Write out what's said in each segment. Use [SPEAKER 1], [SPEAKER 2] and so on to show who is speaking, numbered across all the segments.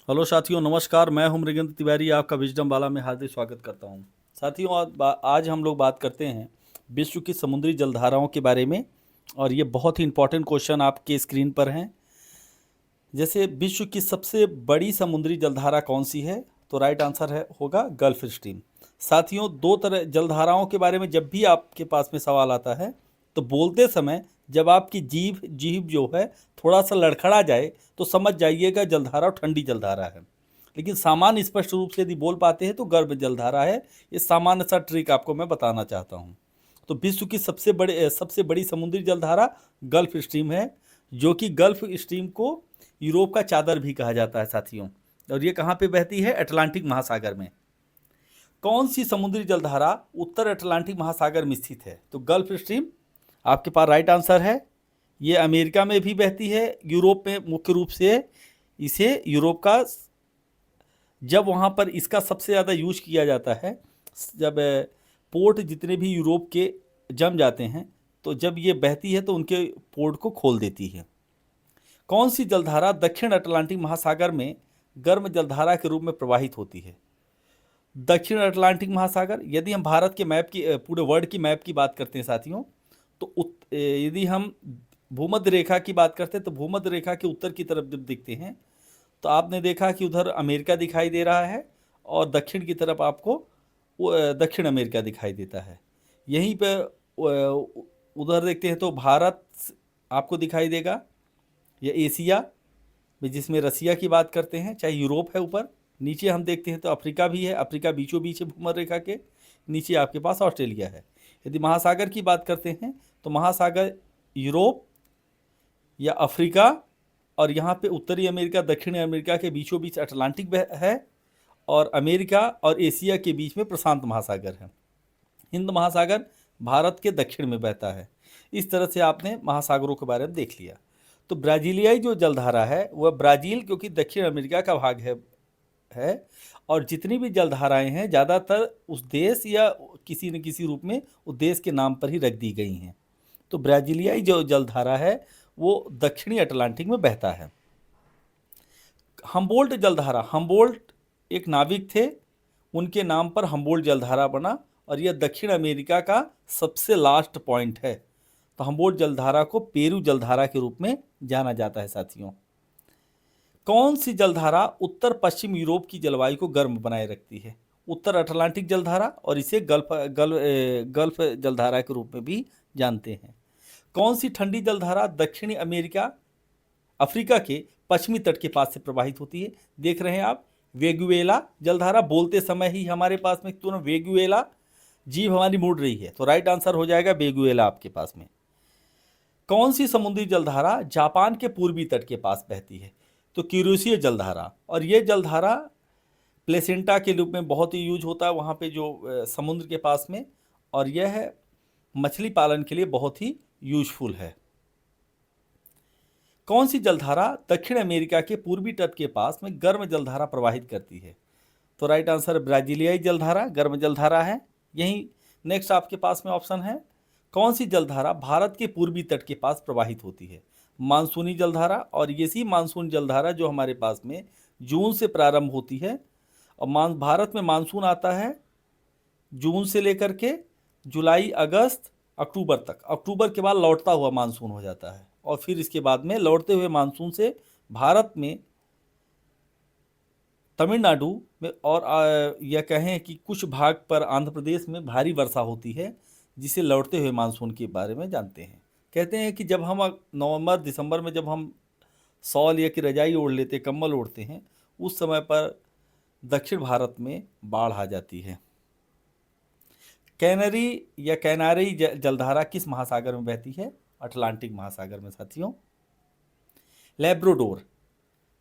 [SPEAKER 1] Hello साथियों, नमस्कार। मैं हूं मृगेंद्र तिवारी, आपका विजडम वाला में हार्दिक स्वागत करता हूं। साथियों, आज हम लोग बात करते हैं विश्व की समुद्री जलधाराओं के बारे में। और ये बहुत ही इंपॉर्टेंट क्वेश्चन आपके स्क्रीन पर हैं। जैसे विश्व की सबसे बड़ी समुद्री जलधारा कौन सी है, तो राइट आंसर होगा गल्फ स्ट्रीम। साथियों, दो तरह जलधाराओं के बारे में जब भी आपके पास में सवाल आता है तो बोलते समय जब आपकी जीभ जीभ जो है थोड़ा सा लड़खड़ा जाए तो समझ जाइएगा जलधारा ठंडी जलधारा है। लेकिन सामान्य स्पष्ट रूप से यदि बोल पाते हैं तो गर्म जलधारा है। ये सामान्य सा ट्रिक आपको मैं बताना चाहता हूँ। तो विश्व की सबसे बड़ी समुद्री जलधारा गल्फ स्ट्रीम है, जो कि गल्फ स्ट्रीम को यूरोप का चादर भी कहा जाता है साथियों। और ये कहाँ पे बहती है? अटलांटिक महासागर में। कौन सी समुद्री जलधारा उत्तर अटलांटिक महासागर में स्थित है? तो गल्फ स्ट्रीम आपके पास राइट आंसर है। ये अमेरिका में भी बहती है, यूरोप में मुख्य रूप से इसे यूरोप का, जब वहाँ पर इसका सबसे ज़्यादा यूज किया जाता है, जब पोर्ट जितने भी यूरोप के जम जाते हैं तो जब ये बहती है तो उनके पोर्ट को खोल देती है। कौन सी जलधारा दक्षिण अटलांटिक महासागर में गर्म जलधारा के रूप में प्रवाहित होती है? दक्षिण अटलांटिक महासागर, यदि हम भारत के मैप की पूरे वर्ल्ड की मैप की बात करते हैं साथियों, तो यदि हम भूमध्य रेखा की बात करते हैं तो भूमध्य रेखा के उत्तर की तरफ जब देखते हैं तो आपने देखा कि उधर अमेरिका दिखाई दे रहा है और दक्षिण की तरफ आपको दक्षिण अमेरिका दिखाई देता है। यहीं पर उधर देखते हैं तो भारत आपको दिखाई देगा, या एशिया में जिसमें रसिया की बात करते हैं, चाहे यूरोप है ऊपर। नीचे हम देखते हैं तो अफ्रीका भी है, अफ्रीका बीचों बीच है भूमध्य रेखा के। नीचे आपके पास ऑस्ट्रेलिया है। यदि महासागर की बात करते हैं तो महासागर यूरोप या अफ्रीका, और यहाँ पे उत्तरी अमेरिका दक्षिणी अमेरिका के बीचों बीच अटलांटिक है, और अमेरिका और एशिया के बीच में प्रशांत महासागर है। हिंद महासागर भारत के दक्षिण में बहता है। इस तरह से आपने महासागरों के बारे में देख लिया। तो ब्राजीलियाई जो जलधारा है वह ब्राज़ील, क्योंकि दक्षिण अमेरिका का भाग है और जितनी भी जलधाराएं हैं ज़्यादातर उस देश या किसी न किसी रूप में उस देश के नाम पर ही रख दी गई हैं। तो ब्राज़ीलियाई जो जलधारा है वो दक्षिणी अटलांटिक में बहता है। हम्बोल्ट जलधारा, हम्बोल्ट एक नाविक थे, उनके नाम पर हम्बोल्ट जलधारा बना और यह दक्षिण अमेरिका का सबसे लास्ट पॉइंट है। तो हम्बोल्ट जलधारा को पेरू जलधारा के रूप में जाना जाता है साथियों। कौन सी जलधारा उत्तर पश्चिम यूरोप की जलवायु को गर्म बनाए रखती है? उत्तर अटलांटिक जलधारा, और इसे गल्फ जलधारा के रूप में भी जानते हैं। कौन सी ठंडी जलधारा दक्षिणी अफ्रीका के पश्चिमी तट के पास से प्रवाहित होती है? देख रहे हैं आप, वेगुएला जलधारा। बोलते समय ही हमारे पास में तुरंत वेगुएला, जीभ हमारी मुड़ रही है, तो राइट आंसर हो जाएगा वेगुएला आपके पास में। कौन सी समुद्री जलधारा जापान के पूर्वी तट के पास बहती है? तो क्यूरोसिया जलधारा। और ये जलधारा प्लेसेंटा के रूप में बहुत ही यूज होता है वहाँ पे जो समुद्र के पास में, और यह मछली पालन के लिए बहुत ही यूजफुल है। कौन सी जलधारा दक्षिण अमेरिका के पूर्वी तट के पास में गर्म जलधारा प्रवाहित करती है? तो राइट आंसर ब्राजीलियाई जलधारा गर्म जलधारा है। यही नेक्स्ट आपके पास में ऑप्शन है, कौन सी जलधारा भारत के पूर्वी तट के पास प्रवाहित होती है? मानसूनी जलधारा। और इसी मानसून जलधारा जो हमारे पास में जून से प्रारंभ होती है, और भारत में मानसून आता है जून से लेकर के जुलाई अगस्त अक्टूबर तक। अक्टूबर के बाद लौटता हुआ मानसून हो जाता है, और फिर इसके बाद में लौटते हुए मानसून से भारत में तमिलनाडु में और यह कहें कि कुछ भाग पर आंध्र प्रदेश में भारी वर्षा होती है, जिसे लौटते हुए मानसून के बारे में जानते हैं। कहते हैं कि जब हम नवंबर दिसंबर में जब हम शॉल या कि रजाई ओढ़ लेते, कंबल ओढ़ते हैं, उस समय पर दक्षिण भारत में बाढ़ आ जाती है। कैनारी जलधारा किस महासागर में बहती है? अटलांटिक महासागर में साथियों। लैब्राडोर,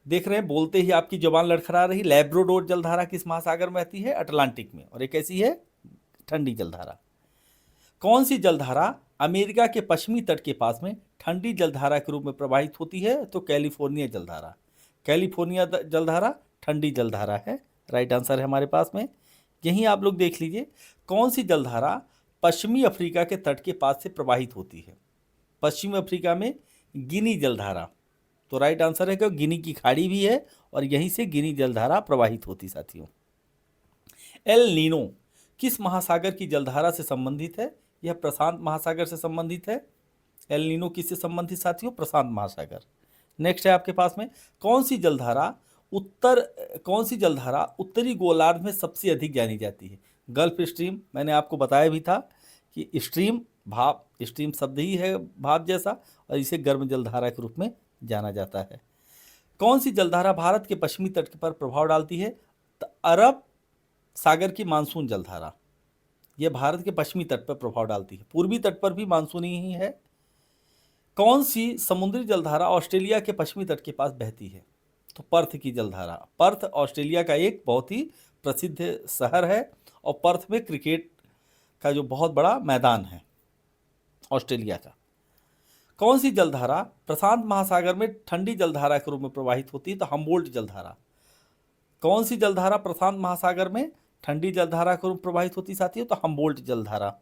[SPEAKER 1] देख रहे हैं बोलते ही आपकी जुबान लड़खड़ा रही। लैब्राडोर जलधारा किस महासागर में बहती है? अटलांटिक में, और एक ऐसी है ठंडी जलधारा। कौन सी जलधारा अमेरिका के पश्चिमी तट के पास में ठंडी जलधारा के रूप में प्रवाहित होती है? तो कैलिफोर्निया जलधारा। कैलिफोर्निया जलधारा ठंडी जलधारा है, राइट आंसर है हमारे पास में। यहीं आप लोग देख लीजिए, कौन सी जलधारा पश्चिमी अफ्रीका के तट के पास से प्रवाहित होती है? पश्चिमी अफ्रीका में गिनी जलधारा। तो राइट आंसर है कि गिनी की खाड़ी भी है और यहीं से गिनी जलधारा प्रवाहित होती साथियों। एल नीनो किस महासागर की जलधारा से संबंधित है? यह प्रशांत महासागर से संबंधित है। एल नीनो किससे संबंधित साथियों? प्रशांत महासागर। नेक्स्ट है आपके पास में, कौन सी जलधारा उत्तरी गोलार्ध में सबसे अधिक जानी जाती है? गल्फ स्ट्रीम, मैंने आपको बताया भी था कि स्ट्रीम भाप, स्ट्रीम शब्द ही है भाप जैसा, और इसे गर्म जलधारा के रूप में जाना जाता है। कौन सी जलधारा भारत के पश्चिमी तट पर प्रभाव डालती है? अरब सागर की मानसून जलधारा, यह भारत के पश्चिमी तट पर प्रभाव डालती है। पूर्वी तट पर भी मानसूनी ही है। कौन सी समुद्री जलधारा ऑस्ट्रेलिया के पश्चिमी तट के पास बहती है? तो पर्थ की जलधारा। पर्थ ऑस्ट्रेलिया का एक बहुत ही प्रसिद्ध शहर है और पर्थ में क्रिकेट का जो बहुत बड़ा मैदान है ऑस्ट्रेलिया का। कौन सी जलधारा प्रशांत महासागर में ठंडी जलधारा के रूप में प्रवाहित होती है? तो हम्बोल्ट जलधारा। कौन सी जलधारा प्रशांत महासागर में ठंडी जलधारा के रूप में प्रवाहित होती साथियों? तो हम्बोल्ट जलधारा।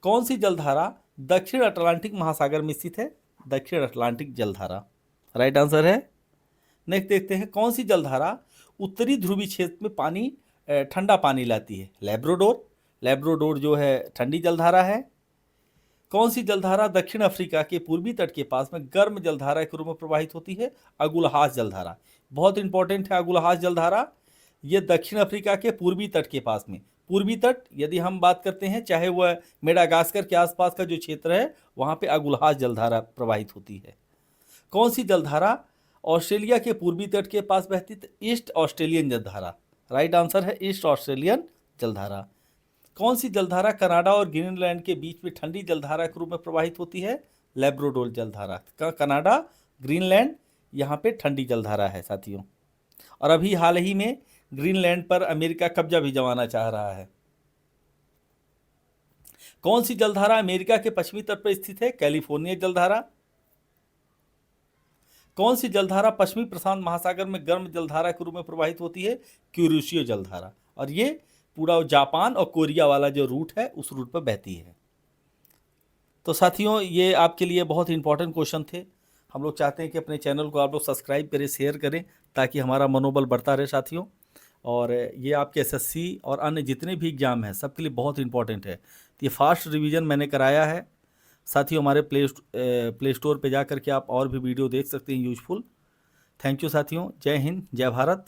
[SPEAKER 1] कौन सी जलधारा दक्षिण अटलांटिक महासागर में स्थित है? दक्षिण अटलांटिक जलधारा राइट आंसर है। नेक्स्ट देखते हैं, कौन सी जलधारा उत्तरी ध्रुवीय क्षेत्र में पानी ठंडा पानी लाती है? लैब्राडोर। लैब्राडोर जो है ठंडी जलधारा है। कौन सी जलधारा दक्षिण अफ्रीका के पूर्वी तट के पास में गर्म जलधारा के रूप में प्रवाहित होती है? अगुलहास जलधारा। बहुत इंपॉर्टेंट है अगुलहास जलधारा। यह दक्षिण अफ्रीका के पूर्वी तट के पास में, पूर्वी तट यदि हम बात करते हैं, चाहे वह मेडागास्कर के आसपास का जो क्षेत्र है, वहां पे अगुलहास जलधारा प्रवाहित होती है। कौन सी जलधारा ऑस्ट्रेलिया के पूर्वी तट के पास बहती है? ईस्ट ऑस्ट्रेलियन जलधारा राइट आंसर है, ईस्ट ऑस्ट्रेलियन जलधारा। कौन सी जलधारा कनाडा और ग्रीनलैंड के बीच में ठंडी जलधारा के रूप में प्रवाहित होती है? लैब्राडोर जलधारा। कनाडा, ग्रीनलैंड, यहाँ पे ठंडी जलधारा है साथियों। और अभी हाल ही में ग्रीनलैंड पर अमेरिका कब्जा भी जमाना चाह रहा है। कौन सी जलधारा अमेरिका के पश्चिमी तट पर स्थित है? कैलिफोर्निया जलधारा। कौन सी जलधारा पश्चिमी प्रशांत महासागर में गर्म जलधारा के रूप में प्रवाहित होती है? क्यूरिशियो जलधारा। और ये पूरा जापान और कोरिया वाला जो रूट है उस रूट पर बहती है। तो साथियों, ये आपके लिए बहुत इंपॉर्टेंट क्वेश्चन थे। हम लोग चाहते हैं कि अपने चैनल को आप लोग सब्सक्राइब करें, शेयर करें, ताकि हमारा मनोबल बढ़ता रहे साथियों। और ये आपके एसएससी और अन्य जितने भी एग्जाम हैं सबके लिए बहुत इंपॉर्टेंट है। तो ये फास्ट रिवीजन मैंने कराया है साथियों। हमारे प्ले स्टोर पे जा कर के आप और भी वीडियो देख सकते हैं यूजफुल। थैंक यू साथियों। जय हिंद, जय भारत।